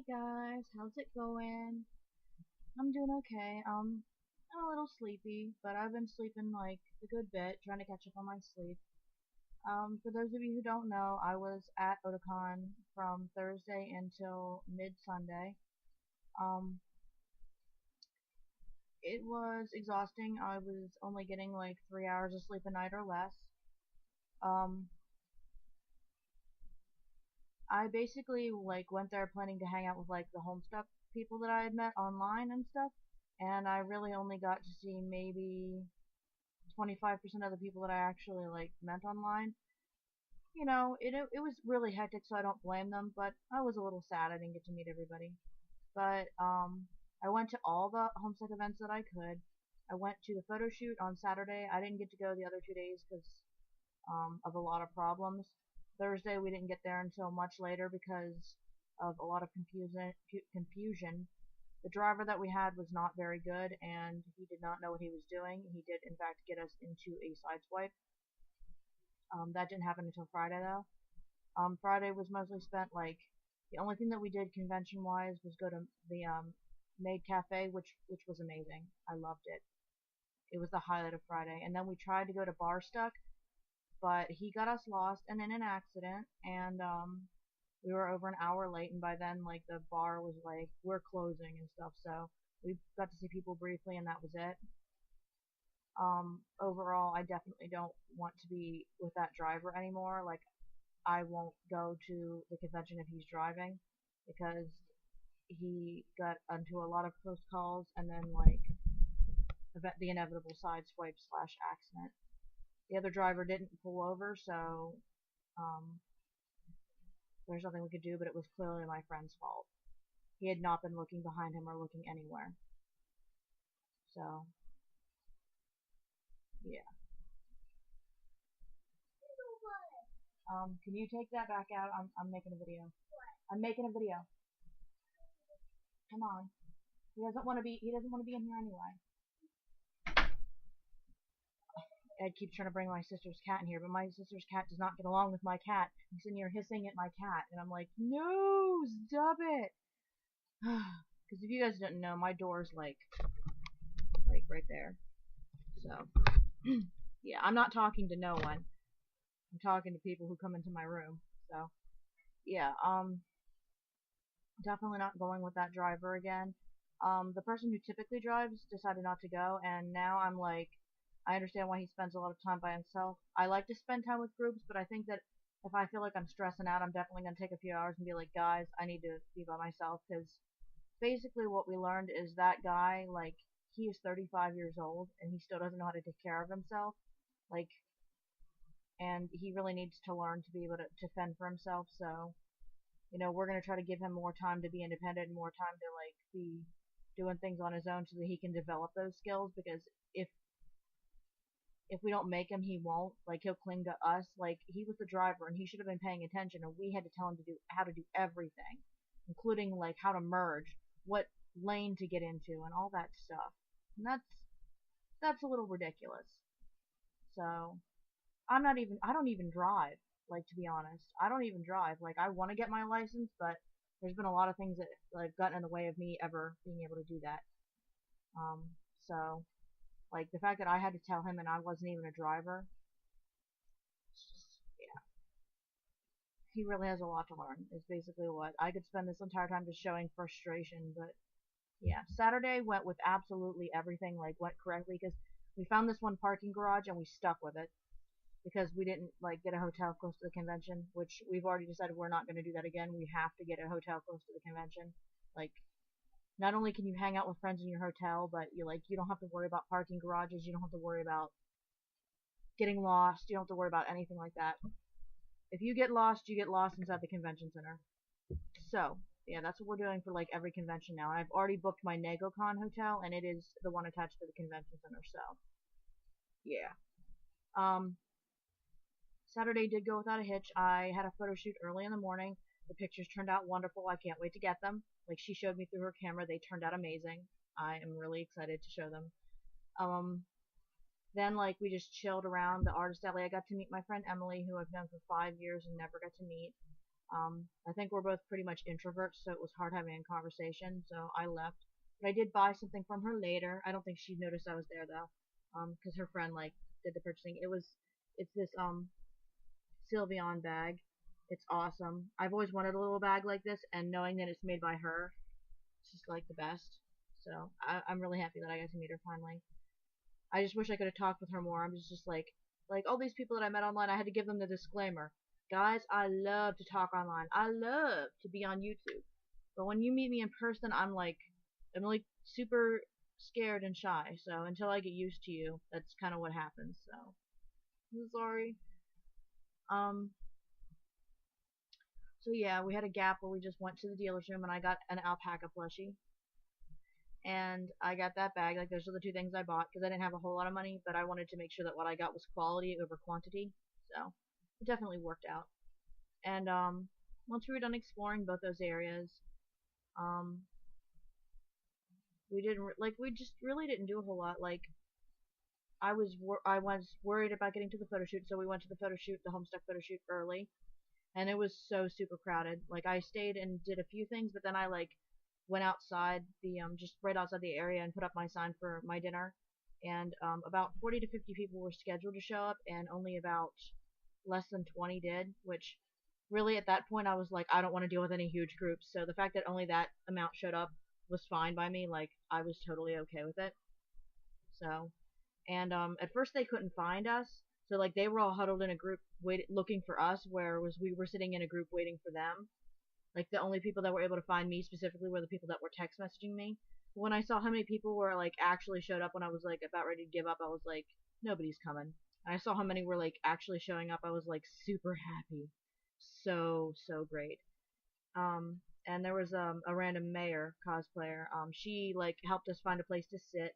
Hey guys, how's it going? I'm doing okay. I'm a little sleepy, but I've been sleeping like a good bit, trying to catch up on my sleep. For those of you who don't know, I was at Otakon from Thursday until mid-Sunday. Um, it was exhausting. I was only getting like 3 hours of sleep a night or less. Um, I basically like went there planning to hang out with like the Homestuck people that I had met online and stuff, and I really only got to see maybe 25% of the people that I actually like met online. It was really hectic, so I don't blame them, but I was a little sad I didn't get to meet everybody. But I went to all the Homestuck events that I could. I went to the photo shoot on Saturday. I didn't get to go the other 2 days because of a lot of problems. Thursday we didn't get there until much later because of a lot of confusion. The driver that we had was not very good, and he did not know what he was doing. He did, in fact, get us into a sideswipe. That didn't happen until Friday, though. Friday was mostly spent, like, the only thing that we did convention-wise was go to the Maid Cafe, which was amazing. I loved it. It was the highlight of Friday. And then we tried to go to Bar Stuck, but he got us lost and in an accident, and we were over an hour late, and by then like the bar was like, we're closing and stuff, so we got to see people briefly and that was it. Overall, I definitely don't want to be with that driver anymore. Like, I won't go to the convention if he's driving because he got into a lot of close calls and then like the inevitable side swipe slash accident. The other driver didn't pull over, so um, there's nothing we could do, but it was clearly my friend's fault. He had not been looking behind him or looking anywhere. So, yeah. Can you take that back out? I'm making a video. I'm making a video. Come on. He doesn't want to be in here anyway. Ed keeps trying to bring my sister's cat in here, but my sister's cat does not get along with my cat. He's in here hissing at my cat, and I'm like, no, stop it. Because if you guys didn't know, my door's like right there. So, yeah, I'm not talking to no one. I'm talking to people who come into my room. So, yeah, definitely not going with that driver again. The person who typically drives decided not to go, and now I'm like, I understand why he spends a lot of time by himself. I like to spend time with groups, but I think that if I feel like I'm stressing out, I'm definitely going to take a few hours and be like, guys, I need to be by myself, because basically what we learned is that guy, like, he is 35 years old, and he still doesn't know how to take care of himself. Like, and he really needs to learn to be able to fend for himself, so we're going to try to give him more time to be independent and more time to like be doing things on his own so that he can develop those skills, because if we don't make him, he won't. Like, he'll cling to us. Like, he was the driver and he should have been paying attention, and we had to tell him to do how to do everything, including like how to merge, what lane to get into, and all that stuff. And that's a little ridiculous. So, I don't even drive, like, to be honest. I don't even drive. Like, I want to get my license, but there's been a lot of things that like gotten in the way of me ever being able to do that. Um, so like the fact that I had to tell him and I wasn't even a driver, yeah, he really has a lot to learn. Is basically what I could spend this entire time just showing frustration, but yeah, Saturday went with absolutely everything, like went correctly, because we found this one parking garage and we stuck with it because we didn't like get a hotel close to the convention, which we've already decided we're not going to do that again. We have to get a hotel close to the convention. Like, not only can you hang out with friends in your hotel, but you don't have to worry about parking garages, you don't have to worry about getting lost, you don't have to worry about anything like that. If you get lost inside the convention center. So, yeah, that's what we're doing for like every convention now. And I've already booked my NegoCon hotel, and it is the one attached to the convention center, so yeah. Um Saturday did go without a hitch. I had a photo shoot early in the morning. The pictures turned out wonderful. I can't wait to get them. Like, she showed me through her camera. They turned out amazing. I am really excited to show them. Um, then, like, we just chilled around the artist alley. I got to meet my friend Emily, who I've known for 5 years and never got to meet. I think we're both pretty much introverts, so it was hard having a conversation, so I left. But I did buy something from her later. I don't think she noticed I was there though, because her friend like did the purchasing. It's this Sylveon bag. It's awesome. I've always wanted a little bag like this, and knowing that it's made by her, it's just like the best. So I'm really happy that I got to meet her finally. I just wish I could have talked with her more. I'm just like all these people that I met online, I had to give them the disclaimer. Guys, I love to talk online. I love to be on YouTube. But when you meet me in person, I'm like super scared and shy. So until I get used to you, that's kind of what happens. So I'm sorry. Um. So yeah, we had a gap where we just went to the dealer's room and I got an alpaca plushie. And I got that bag. Like those are the two things I bought because I didn't have a whole lot of money, but I wanted to make sure that what I got was quality over quantity. So it definitely worked out. And once we were done exploring both those areas, um, we just really didn't do a whole lot. Like I was worried about getting to the photo shoot, so we went to the photo shoot, the Homestuck photo shoot early, and it was so super crowded. Like I stayed and did a few things, but then I like went outside the just right outside the area and put up my sign for my dinner. And about 40 to 50 people were scheduled to show up, and only about less than 20 did, which really at that point I was like, I don't want to deal with any huge groups. So the fact that only that amount showed up was fine by me. Like I was totally okay with it. So, and at first they couldn't find us. So like they were all huddled in a group looking for us, whereas we were sitting in a group waiting for them. Like the only people that were able to find me specifically were the people that were text messaging me. When I saw how many people were like actually showed up when I was like about ready to give up, I was like, nobody's coming. And I saw how many were like actually showing up. I was like super happy. So great. And there was a random mayor cosplayer. She like helped us find a place to sit.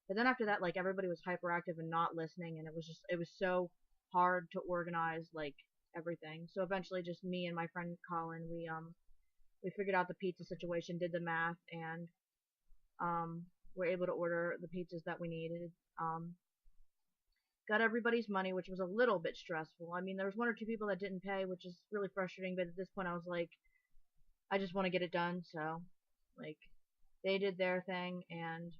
But then after that, like everybody was hyperactive and not listening, and it was so hard to organize like everything. So eventually, just me and my friend Colin, we figured out the pizza situation, did the math, and were able to order the pizzas that we needed. Got everybody's money, which was a little bit stressful. I mean, there was one or two people that didn't pay, which is really frustrating. But at this point, I was like, I just want to get it done. So, like, they did their thing, and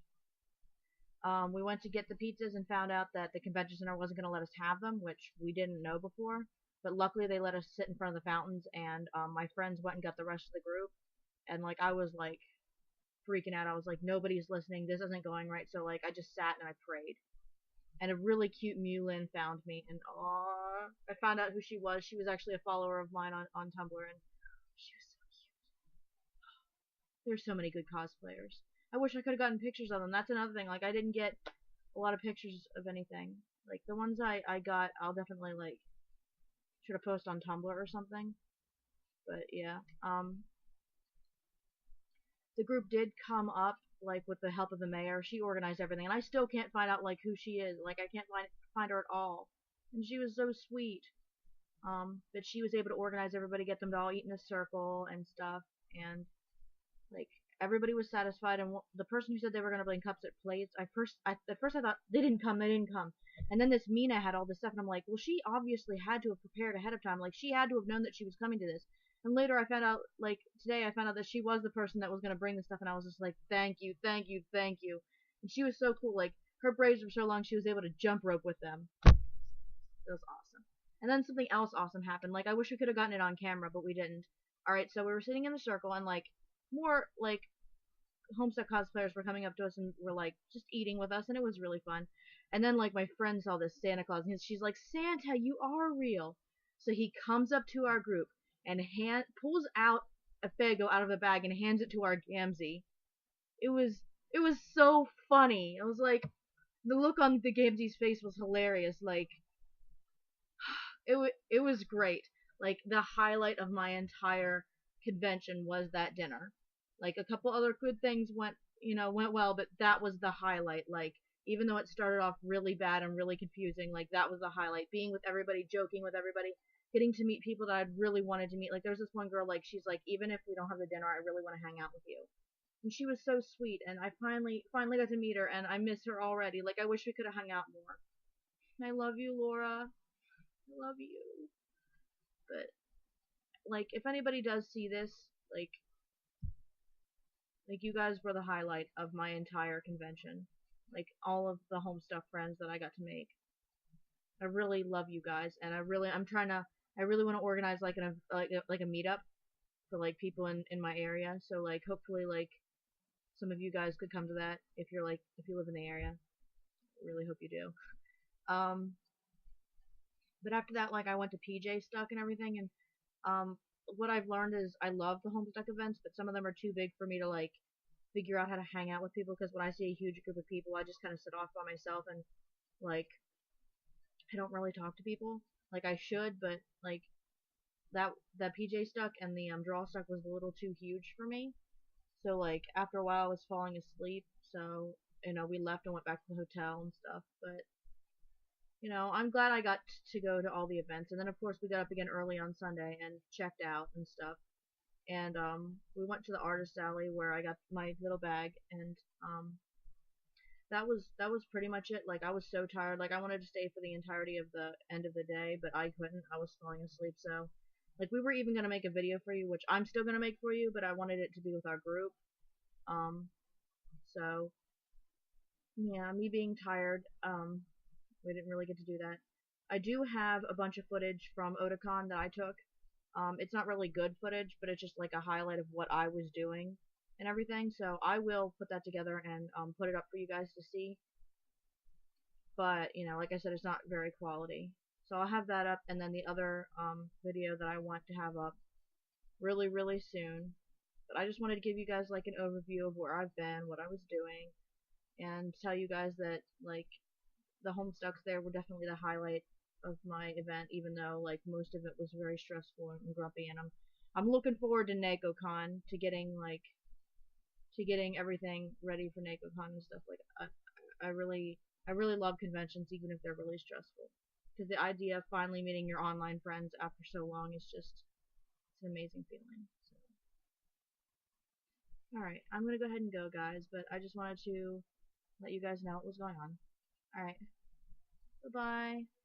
we went to get the pizzas and found out that the convention center wasn't going to let us have them, which we didn't know before. But luckily, they let us sit in front of the fountains, and my friends went and got the rest of the group. And like, I was like freaking out. I was like, nobody's listening. This isn't going right. So like, I just sat and I prayed. And a really cute Mulin found me, and I found out who she was. She was actually a follower of mine on Tumblr, and she was so cute. There's so many good cosplayers. I wish I could have gotten pictures of them. That's another thing. Like, I didn't get a lot of pictures of anything. Like, the ones I got, I'll definitely, like, should have posted on Tumblr or something. But, yeah. The group did come up, like, with the help of the mayor. She organized everything. And I still can't find out, like, who she is. Like, I can't find her at all. And she was so sweet. But she was able to organize everybody, get them to all eat in a circle and stuff. And like everybody was satisfied, and the person who said they were gonna bring cups at plates, at first I thought they didn't come, and then this Mina had all this stuff, and I'm like, well, she obviously had to have prepared ahead of time, like she had to have known that she was coming to this. And later I found out, like today I found out that she was the person that was gonna bring the stuff, and I was just like, thank you, thank you, thank you. And she was so cool. Like her braids were so long, she was able to jump rope with them. It was awesome. And then something else awesome happened. Like I wish we could have gotten it on camera, but we didn't. All right, so we were sitting in the circle, and like more like Homestuck cosplayers were coming up to us and were like just eating with us, and it was really fun. And then like my friend saw this Santa Claus, and she's like, Santa, you are real. So he comes up to our group and pulls out a Fago out of the bag and hands it to our Gamzee. It was so funny. I was like, the look on the Gamzee's face was hilarious. Like it was great. Like the highlight of my entire convention was that dinner. Like a couple other good things went well, but that was the highlight. Like even though it started off really bad and really confusing, like that was the highlight. Being with everybody, joking with everybody, getting to meet people that I'd really wanted to meet. Like there's this one girl, like she's like, even if we don't have the dinner, I really want to hang out with you. And she was so sweet, and I finally got to meet her, and I miss her already. Like I wish we could have hung out more. I love you, Laura. I love you. But like, if anybody does see this, like, you guys were the highlight of my entire convention. Like, all of the Homestuck friends that I got to make. I really love you guys, and I really want to organize like a meetup for like people in my area. So like hopefully like some of you guys could come to that if you live in the area. I really hope you do. Um, but after that, like I went to PJ Stuck and everything, and what I've learned is I love the Homestuck events, but some of them are too big for me to like figure out how to hang out with people. Because when I see a huge group of people, I just kind of sit off by myself and like I don't really talk to people. Like I should, but like that PJ Stuck and the draw stuck was a little too huge for me. So like after a while I was falling asleep. So we left and went back to the hotel and stuff. But I'm glad I got to go to all the events. And then of course we got up again early on Sunday and checked out and stuff. And we went to the artist alley where I got my little bag, and that was pretty much it. Like I was so tired. Like I wanted to stay for the entirety of the end of the day, but I couldn't. I was falling asleep. So like we were even gonna make a video for you, which I'm still gonna make for you, but I wanted it to be with our group. Um, so yeah, me being tired, we didn't really get to do that. I do have a bunch of footage from Otakon that I took. It's not really good footage, but it's just like a highlight of what I was doing and everything. So I will put that together and put it up for you guys to see. But like I said, it's not very quality. So I'll have that up, and then the other video that I want to have up really, really soon. But I just wanted to give you guys like an overview of where I've been, what I was doing, and tell you guys that like the Homestucks there were definitely the highlight of my event, even though like most of it was very stressful and grumpy. And I'm looking forward to NacoCon, to getting everything ready for NacoCon and stuff. Like I really love conventions, even if they're really stressful. Because the idea of finally meeting your online friends after so long is just it's an amazing feeling. So, all right, I'm gonna go ahead and go, guys. But I just wanted to let you guys know what was going on. All right, bye bye.